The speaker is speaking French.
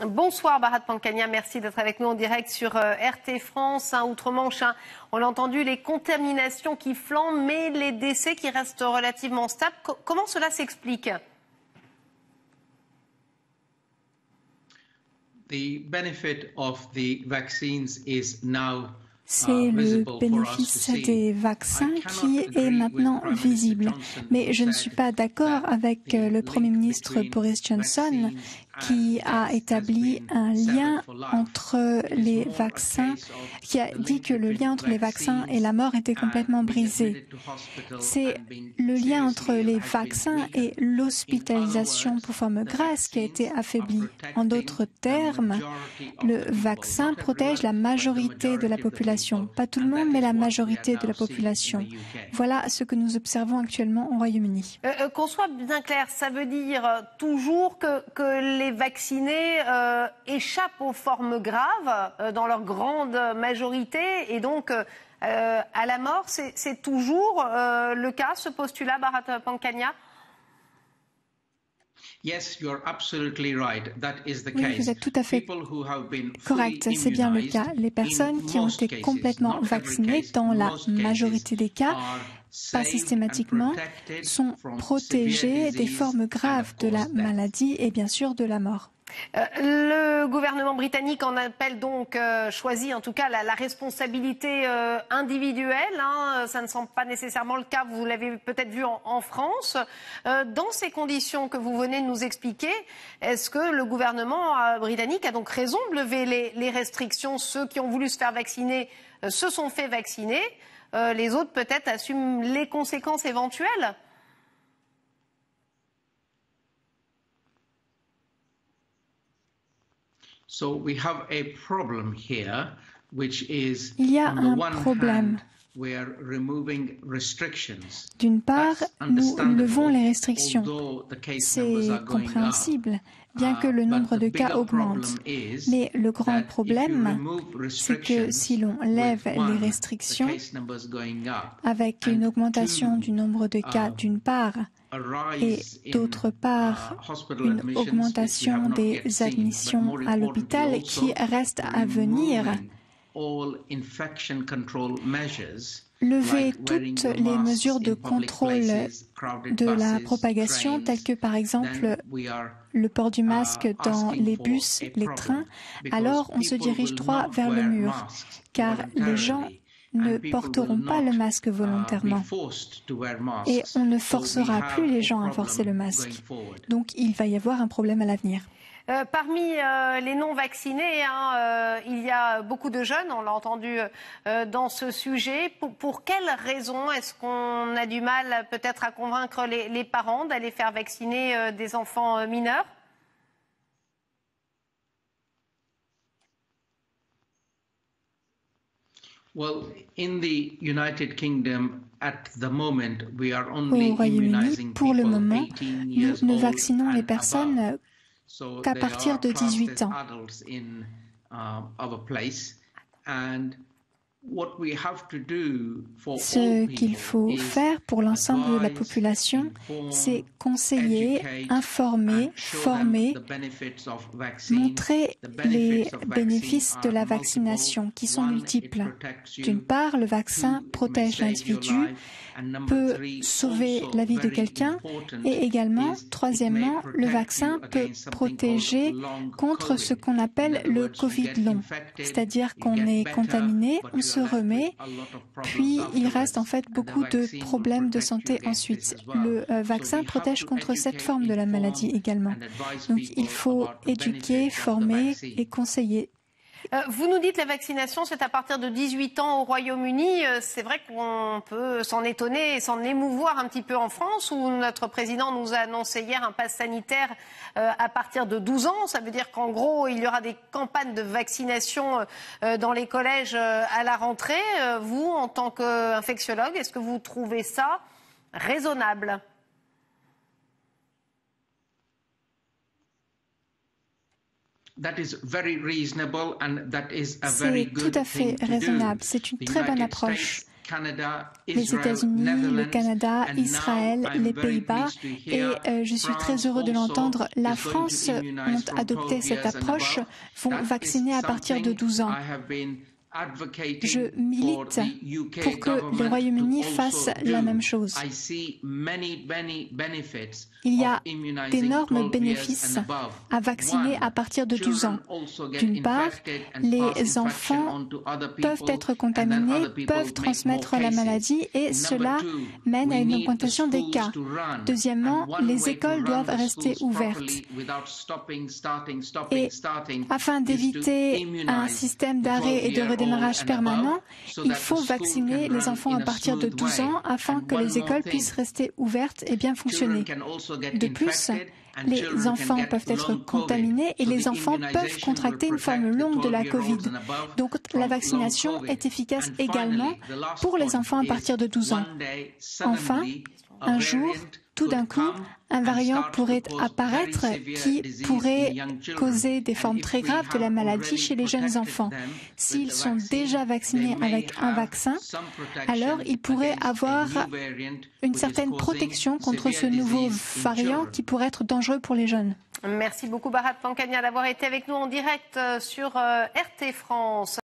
Bonsoir Bharat Pankhania, merci d'être avec nous en direct sur RT France. Outre-Manche, on a entendu les contaminations qui flambent, mais les décès qui restent relativement stables. Comment cela s'explique ? C'est le bénéfice des vaccins qui est maintenant visible. Mais je ne suis pas d'accord avec le Premier ministre Boris Johnson qui a établi un lien entre les vaccins, qui a dit que le lien entre les vaccins et la mort était complètement brisé. C'est le lien entre les vaccins et l'hospitalisation pour forme grasse qui a été affaibli. En d'autres termes, le vaccin protège la majorité de la population. Pas tout le monde, mais la majorité de la population. Voilà ce que nous observons actuellement au Royaume-Uni. Qu'on soit bien clair, ça veut dire toujours que les vaccinés échappent aux formes graves dans leur grande majorité et donc à la mort. C'est toujours le cas, ce postulat, Bharat Pankhania? Oui, vous êtes tout à fait correct, c'est bien le cas. Les personnes qui ont été complètement vaccinées, dans la majorité des cas, pas systématiquement, sont protégées des formes graves de la maladie et bien sûr de la mort. Le gouvernement britannique en appelle donc, choisit en tout cas la responsabilité individuelle. Ça ne semble pas nécessairement le cas, vous l'avez peut-être vu en France. Dans ces conditions que vous venez de nous expliquer, est-ce que le gouvernement britannique a donc raison de lever les restrictions? Ceux qui ont voulu se faire vacciner se sont fait vacciner. Les autres peut-être assument les conséquences éventuelles? Il y a un problème. D'une part, nous levons les restrictions. C'est compréhensible, bien que le nombre de cas augmente. Mais le grand problème, c'est que si l'on lève les restrictions, avec une augmentation du nombre de cas d'une part, et d'autre part, une augmentation des admissions à l'hôpital qui reste à venir, lever toutes les mesures de contrôle de la propagation, telles que par exemple le port du masque dans les bus, les trains, alors on se dirige droit vers le mur, car les gens ne porteront pas le masque volontairement. Et on ne forcera plus les gens à forcer le masque. Donc il va y avoir un problème à l'avenir. Parmi les non-vaccinés, il y a beaucoup de jeunes, on l'a entendu dans ce sujet. Pour quelles raisons est-ce qu'on a du mal peut-être à convaincre les parents d'aller faire vacciner des enfants mineurs ? Au Royaume-Uni, pour le moment, nous ne vaccinons les personnes qu'à partir de 18 ans. Ce qu'il faut faire pour l'ensemble de la population, c'est conseiller, informer, former, montrer les bénéfices de la vaccination qui sont multiples. D'une part, le vaccin protège l'individu, peut sauver la vie de quelqu'un et également, troisièmement, le vaccin peut protéger contre ce qu'on appelle le Covid long, c'est-à-dire qu'on est contaminé, on se remet, puis il reste en fait beaucoup de problèmes de santé ensuite. Le vaccin protège contre cette forme de la maladie également. Donc il faut éduquer, former et conseiller. Vous nous dites la vaccination, c'est à partir de 18 ans au Royaume-Uni. C'est vrai qu'on peut s'en étonner et s'en émouvoir un petit peu en France, où notre président nous a annoncé hier un pass sanitaire à partir de 12 ans. Ça veut dire qu'en gros, il y aura des campagnes de vaccination dans les collèges à la rentrée. Vous, en tant qu'infectiologue, est-ce que vous trouvez ça raisonnable ? C'est tout à fait raisonnable. C'est une très bonne approche. les États-Unis, le Canada, Israël, les Pays-Bas. Et je suis très heureux de l'entendre. La France ont adopté cette approche, vont vacciner à partir de 12 ans. Je milite pour que le Royaume-Uni fasse la même chose. Il y a d'énormes bénéfices à vacciner à partir de 12 ans. D'une part, les enfants peuvent être contaminés, peuvent transmettre la maladie et cela mène à une augmentation des cas. Deuxièmement, les écoles doivent rester ouvertes. Et afin d'éviter un système d'arrêt et de redémarrage permanent, il faut vacciner les enfants à partir de 12 ans afin que les écoles puissent rester ouvertes et bien fonctionner. De plus, les enfants peuvent être contaminés et les enfants peuvent contracter une forme longue de la Covid. Donc la vaccination est efficace également pour les enfants à partir de 12 ans. Enfin, un jour, tout d'un coup, un variant pourrait apparaître qui pourrait causer des formes très graves de la maladie chez les jeunes enfants. S'ils sont déjà vaccinés avec un vaccin, alors ils pourraient avoir une certaine protection contre ce nouveau variant qui pourrait être dangereux pour les jeunes. Merci beaucoup Bharat Pankhania d'avoir été avec nous en direct sur RT France.